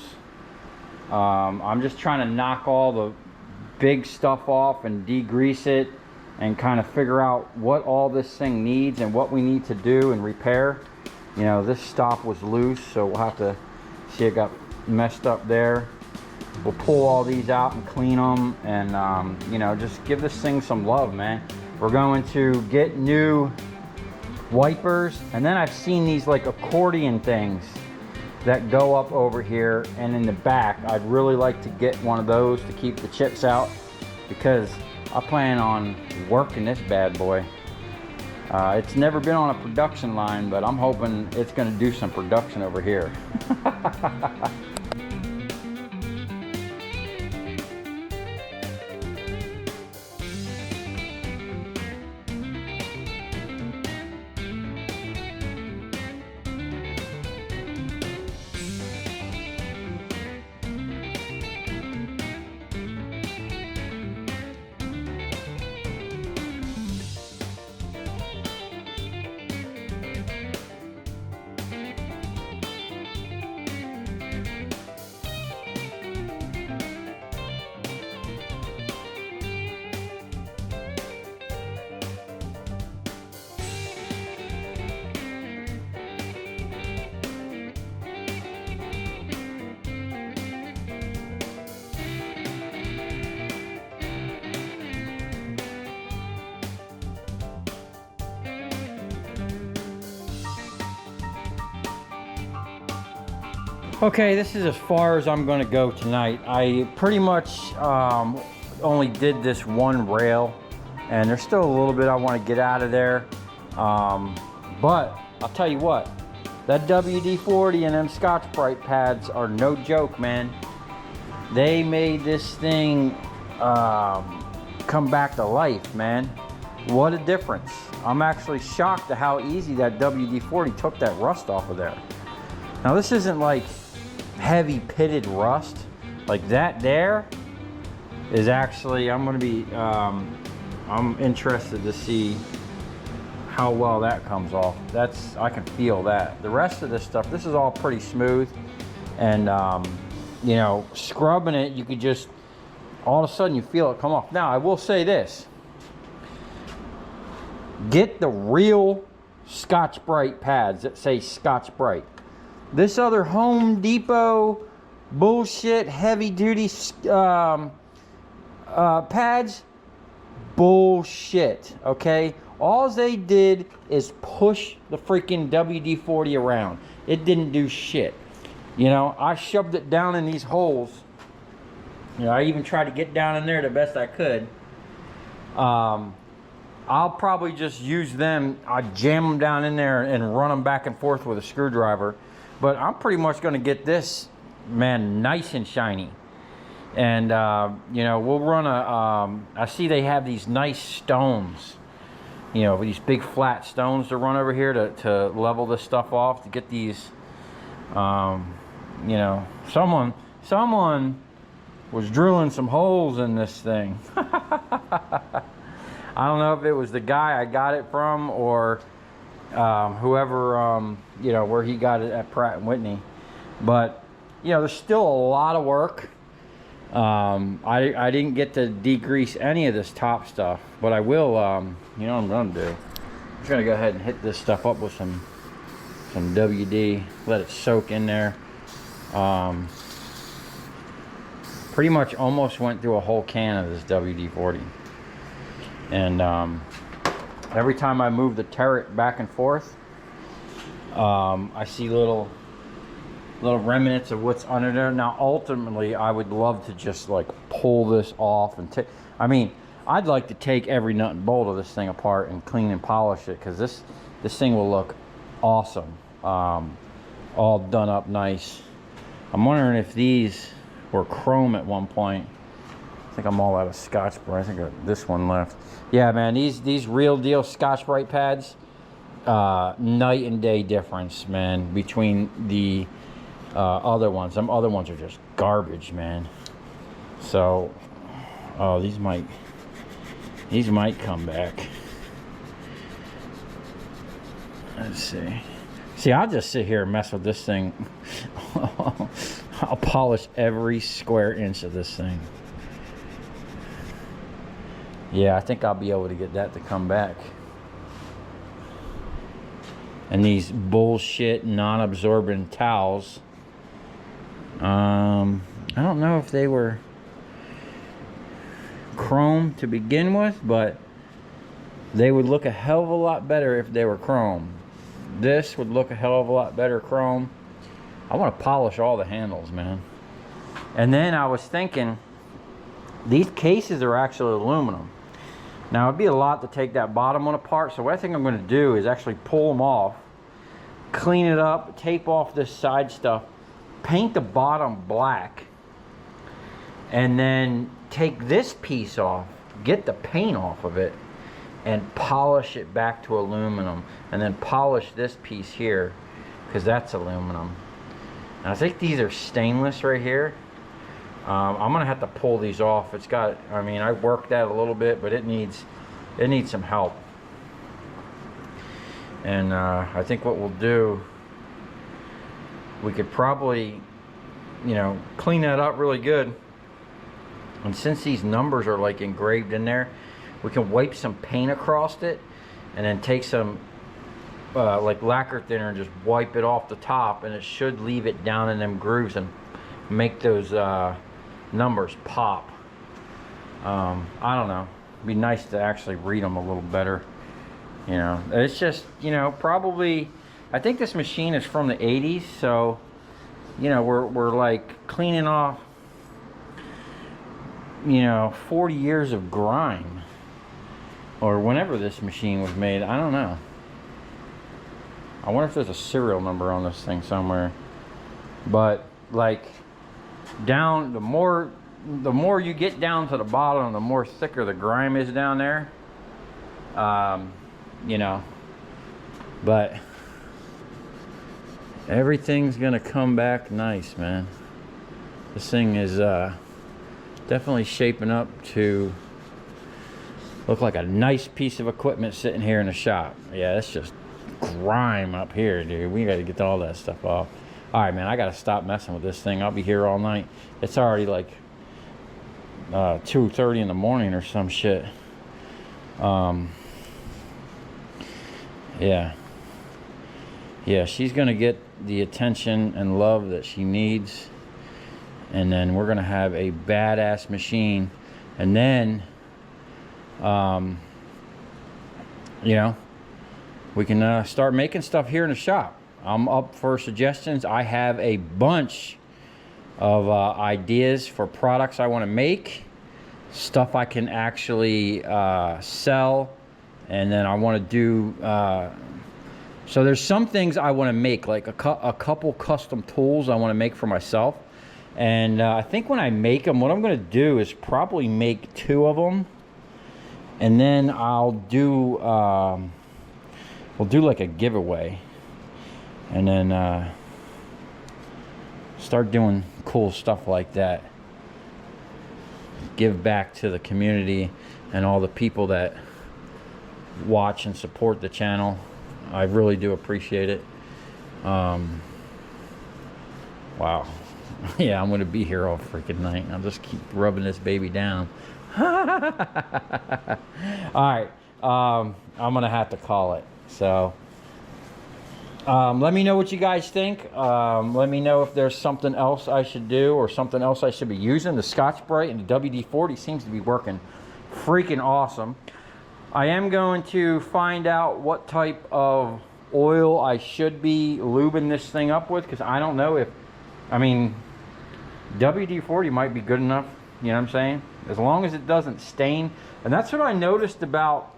A: I'm just trying to knock all the big stuff off and degrease it and kind of figure out what all this thing needs and what we need to do and repair. You know, this stop was loose, so we'll have to see, it got messed up there. We'll pull all these out and clean them, and you know, just give this thing some love, man. We're going to get new wipers, and then I've seen these like accordion things that go up over here and in the back. I'd really like to get one of those to keep the chips out, because I plan on working this bad boy. It's never been on a production line, but I'm hoping it's going to do some production over here. Okay, this is as far as I'm going to go tonight. I pretty much only did this one rail, and there's still a little bit I want to get out of there. But I'll tell you what, that WD-40 and them Scotch-Brite pads are no joke, man. They made this thing come back to life, man. What a difference. I'm actually shocked at how easy that WD-40 took that rust off of there. Now this isn't like heavy pitted rust. Like that there is actually, I'm gonna be, I'm interested to see how well that comes off. That's, I can feel that. The rest of this stuff, this is all pretty smooth, and you know, scrubbing it, you could just, all of a sudden you feel it come off. Now I will say this, get the real Scotch-Brite pads that say Scotch-Brite. This other Home Depot bullshit heavy duty pads, bullshit, okay? All they did is push the freaking WD-40 around. It didn't do shit. You know, I shoved it down in these holes. You know, I even tried to get down in there the best I could. I'll probably just use them. I jam them down in there and run them back and forth with a screwdriver. But I'm pretty much going to get this, man, nice and shiny. And, you know, we'll run a, I see they have these nice stones, you know, these big flat stones to run over here to level this stuff off, to get these, you know, someone was drilling some holes in this thing. I don't know if it was the guy I got it from or whoever, you know, where he got it at Pratt & Whitney. But, you know, there's still a lot of work. I didn't get to degrease any of this top stuff, but I will, you know what I'm going to do? I'm just going to go ahead and hit this stuff up with some WD, let it soak in there. Pretty much almost went through a whole can of this WD-40. And every time I move the turret back and forth, I see little remnants of what's under there. Now ultimately I would love to just like pull this off and take, I mean, I'd like to take every nut and bolt of this thing apart and clean and polish it, because this thing will look awesome, all done up nice. I'm wondering if these were chrome at one point. I think I'm all out of Scotch-Brite. I think I got this one left. Yeah, man, these real deal Scotch-Brite pads, night and day difference, man, between the other ones. Some other ones are just garbage, man. So, oh, these might come back. Let's see. See, I'll just sit here and mess with this thing. I'll polish every square inch of this thing. Yeah, I think I'll be able to get that to come back. And these bullshit non-absorbent towels, I don't know if they were chrome to begin with, but they would look a hell of a lot better if they were chrome. This would look a hell of a lot better chrome. I want to polish all the handles, man. And then I was thinking, these cases are actually aluminum. Now it'd be a lot to take that bottom one apart, so what I think I'm going to do is actually pull them off, clean it up, tape off this side stuff, paint the bottom black, and then take this piece off, get the paint off of it, and polish it back to aluminum, and then polish this piece here, because that's aluminum. And I think these are stainless right here. I'm gonna have to pull these off. It's got, I mean, I worked that a little bit, but it needs some help. And I think what we'll do, we could probably, you know, clean that up really good. And since these numbers are like engraved in there, we can wipe some paint across it, and then take some like lacquer thinner and just wipe it off the top, and it should leave it down in them grooves and make those numbers pop. I don't know, it'd be nice to actually read them a little better, you know. It's just, you know, probably, I think this machine is from the 80s, so, you know, we're like cleaning off, you know, 40 years of grime, or whenever this machine was made. I don't know. I wonder if there's a serial number on this thing somewhere. But like, down, the more you get down to the bottom, the more thicker the grime is down there. You know, but everything's gonna come back nice, man. This thing is definitely shaping up to look like a nice piece of equipment sitting here in the shop. Yeah, that's just grime up here, dude. We gotta get all that stuff off. All right, man, I gotta stop messing with this thing. I'll be here all night. It's already like 2:30 in the morning or some shit. Yeah, she's gonna get the attention and love that she needs, and then we're gonna have a badass machine, and then you know, we can start making stuff here in the shop. I'm up for suggestions. I have a bunch of ideas for products I want to make, stuff I can actually sell, and then I want to do so there's some things I want to make, like a couple custom tools I want to make for myself. And I think when I make them, what I'm going to do is probably make 2 of them, and then I'll do we'll do like a giveaway, and then start doing cool stuff like that. give back to the community and all the people that watch and support the channel. I really do appreciate it. Wow. Yeah, I'm gonna be here all freaking night. I'll just keep rubbing this baby down. All right, I'm gonna have to call it. So let me know what you guys think. Let me know if there's something else I should do or something else I should be using. The Scotch-Brite and the WD-40 seems to be working freaking awesome. I am going to find out what type of oil I should be lubing this thing up with, because I don't know if, I mean, WD-40 might be good enough, you know what I'm saying? As long as it doesn't stain. And that's what I noticed about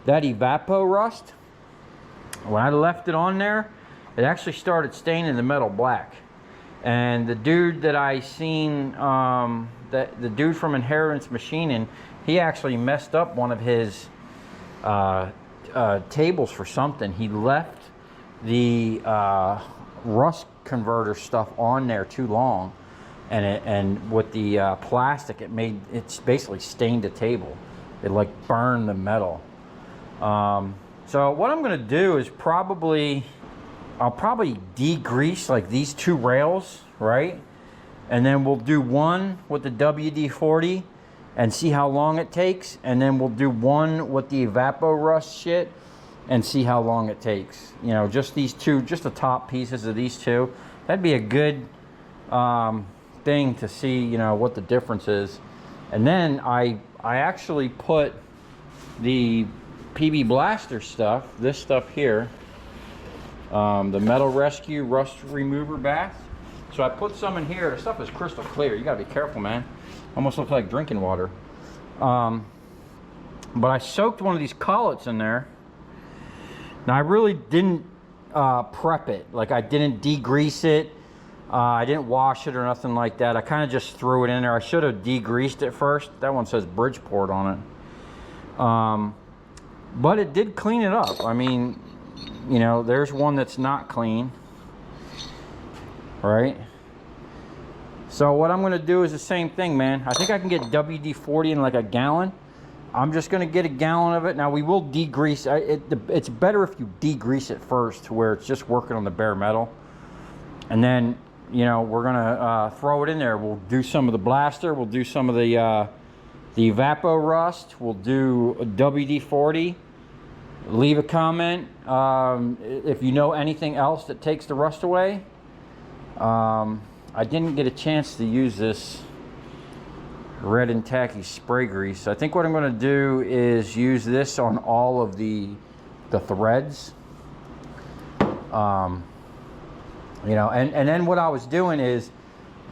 A: that Evapo Rust. When I left it on there, it actually started staining the metal black. And the dude that I seen, the dude from Inheritance Machining, he actually messed up one of his tables for something. He left the rust converter stuff on there too long, and with the plastic, it's basically stained the table. It like burned the metal. So what I'm gonna do is I'll probably degrease like these two rails, right? And then we'll do one with the WD-40 and see how long it takes, and then we'll do one with the Evapo Rust shit and see how long it takes. You know, just these two, just the top pieces of these two. That'd be a good thing to see, you know, what the difference is. And then I actually put the PB Blaster stuff, this stuff here, the Metal Rescue Rust Remover Bath. So I put some in here. The stuff is crystal clear. You gotta be careful, man. Almost looks like drinking water. But I soaked one of these collets in there. Now I really didn't prep it. Like, I didn't degrease it. I didn't wash it or nothing like that. I kind of just threw it in there. I should have degreased it first. That one says Bridgeport on it. But it did clean it up. I mean, you know, there's one that's not clean, right? So what I'm going to do is the same thing, man. I think I can get WD-40 in like a gallon. I'm just going to get a gallon of it. Now we will degrease. It's better if you degrease it first to where it's just working on the bare metal. And then, you know, we're going to throw it in there. We'll do some of the blaster. We'll do some of the Evapo Rust. We'll do WD-40. Leave a comment if you know anything else that takes the rust away. I didn't get a chance to use this red and tacky spray grease. I think what I'm going to do is use this on all of the threads. You know, and then what I was doing is,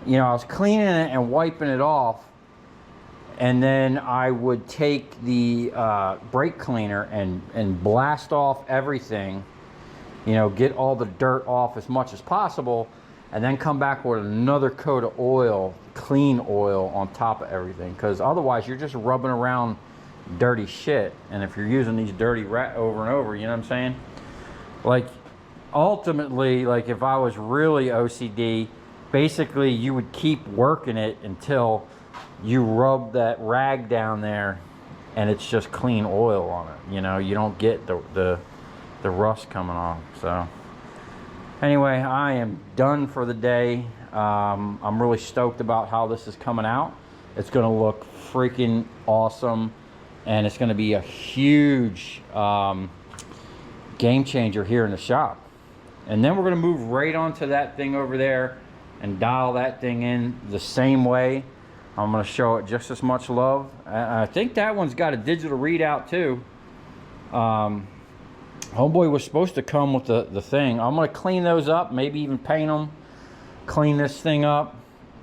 A: you know, I was cleaning it and wiping it off, and then I would take the brake cleaner and blast off everything, you know, get all the dirt off as much as possible, and then come back with another coat of oil, clean oil on top of everything, because otherwise you're just rubbing around dirty shit. And if you're using these dirty over and over, you know what I'm saying? Like, ultimately, like, if I was really OCD, basically you would keep working it until you rub that rag down there and it's just clean oil on it. You know, you don't get the rust coming off. So anyway, I am done for the day. I'm really stoked about how this is coming out. It's going to look freaking awesome, and it's going to be a huge game changer here in the shop. And then we're going to move right onto that thing over there and dial that thing in the same way. I'm going to show it just as much love. I think that one's got a digital readout too. Homeboy was supposed to come with the thing. I'm going to clean those up, maybe even paint them, clean this thing up.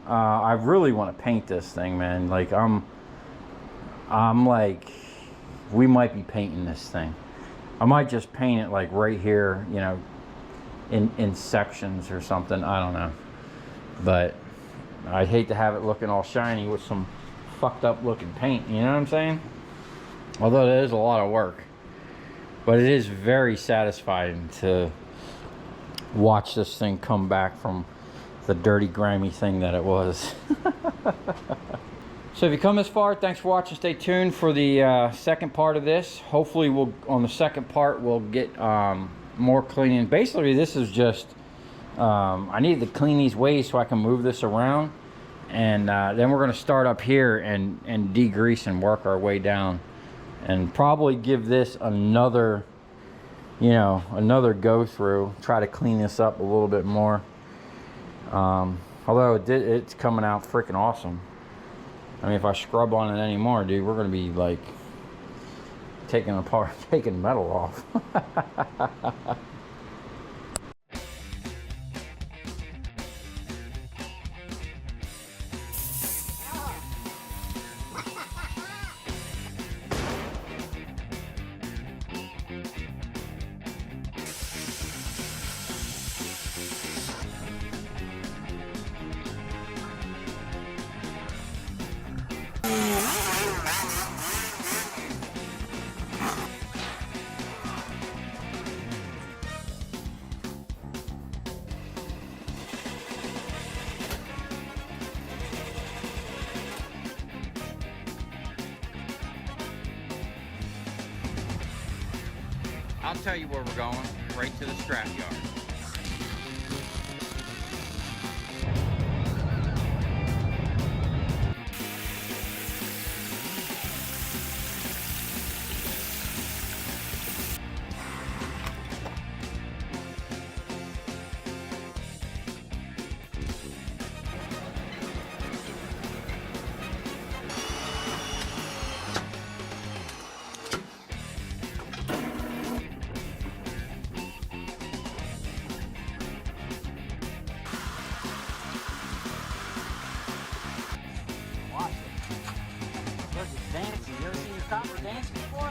A: I really want to paint this thing, man. Like, I'm like, we might be painting this thing. I might just paint it like right here, you know, in sections or something. I don't know. But I'd hate to have it looking all shiny with some fucked up looking paint, you know what I'm saying? Although it is a lot of work. But it is very satisfying to watch this thing come back from the dirty, grimy thing that it was. So if you come this far, thanks for watching. Stay tuned for the second part of this. Hopefully we'll, on the second part, we'll get more cleaning. Basically this is just, I need to clean these ways so I can move this around. And then we're gonna start up here and degrease and work our way down. And probably give this another, you know, another go through. Try to clean this up a little bit more. Although it's coming out freaking awesome. I mean, if I scrub on it anymore, dude, we're gonna be like taking metal off. I'll tell you where we're going, right to the scrap yard. Dancing. You ever seen your copper dance before?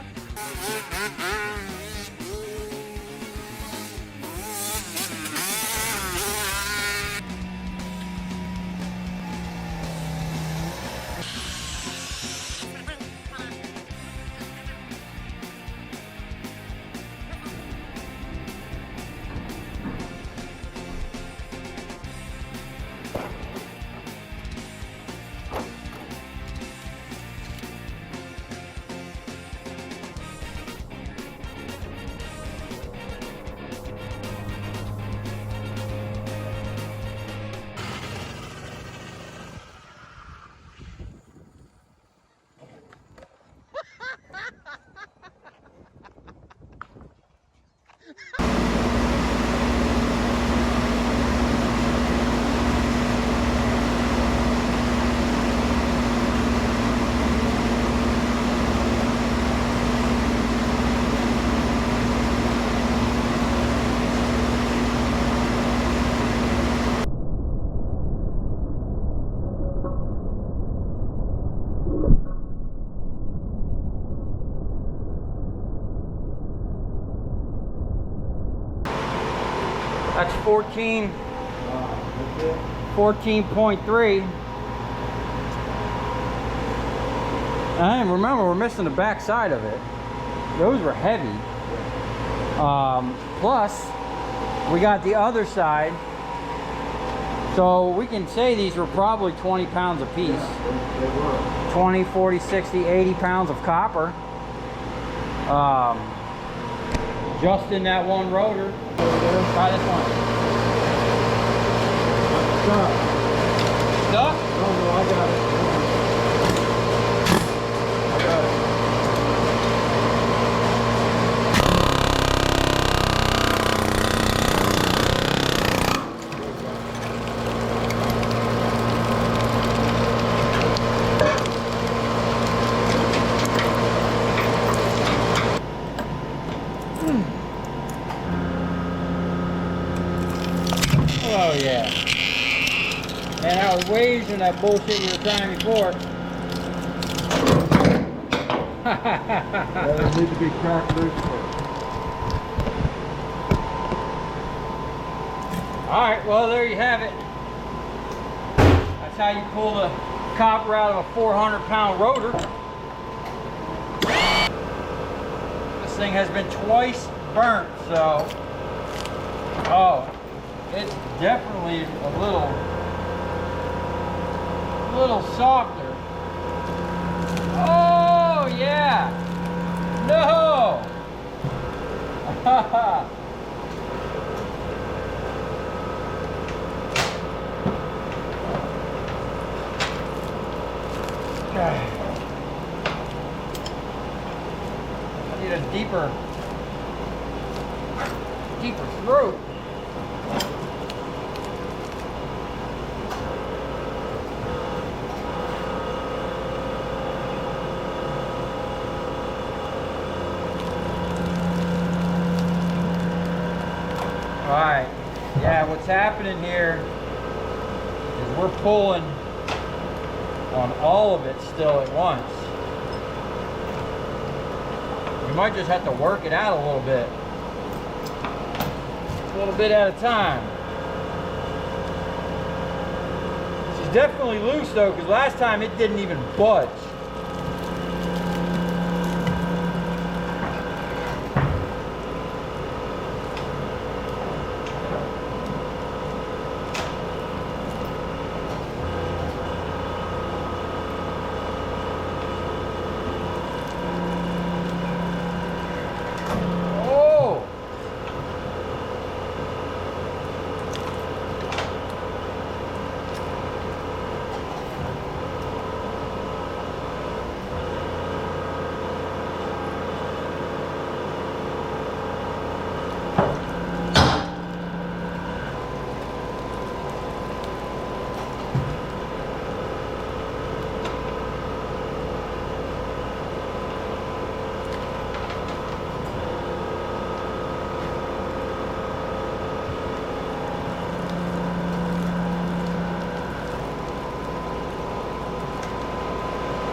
A: That's 14.3. And remember, we're missing the back side of it. Those were heavy. Plus, we got the other side. So we can say these were probably 20 pounds a piece.
B: Yeah, they were.
A: 20, 40, 60, 80 pounds of copper. Just in that one rotor. Try this one.
B: Stuck.
A: Stuck?
B: No, I got it. I got it.
A: Oh yeah. And I was waging that bullshit you were trying before.
B: Those need to be cracked loose first.
A: Alright, well there you have it. That's how you pull the copper out of a 400-pound rotor. This thing has been twice burnt, so it's definitely a little softer. Yeah. No. I need a deeper throat. Alright, yeah, what's happening here is we're pulling on all of it still at once. We might just have to work it out a little bit at a time. She's definitely loose though, because last time it didn't even budge.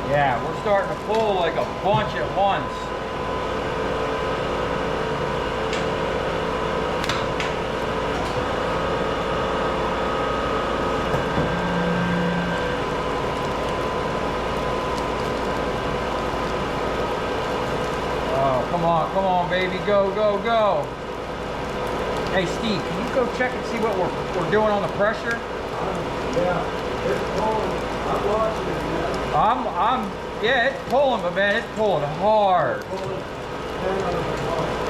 A: Yeah, we're starting to pull like a bunch at once. Oh, come on, baby, go, go, go. Hey, Steve, can you go check and see what we're doing on the pressure?
B: Yeah, it's pulling. I'm watching it, man.
A: Yeah, it's pulling, but man, it's pulling hard.
B: Pulling 10 out of the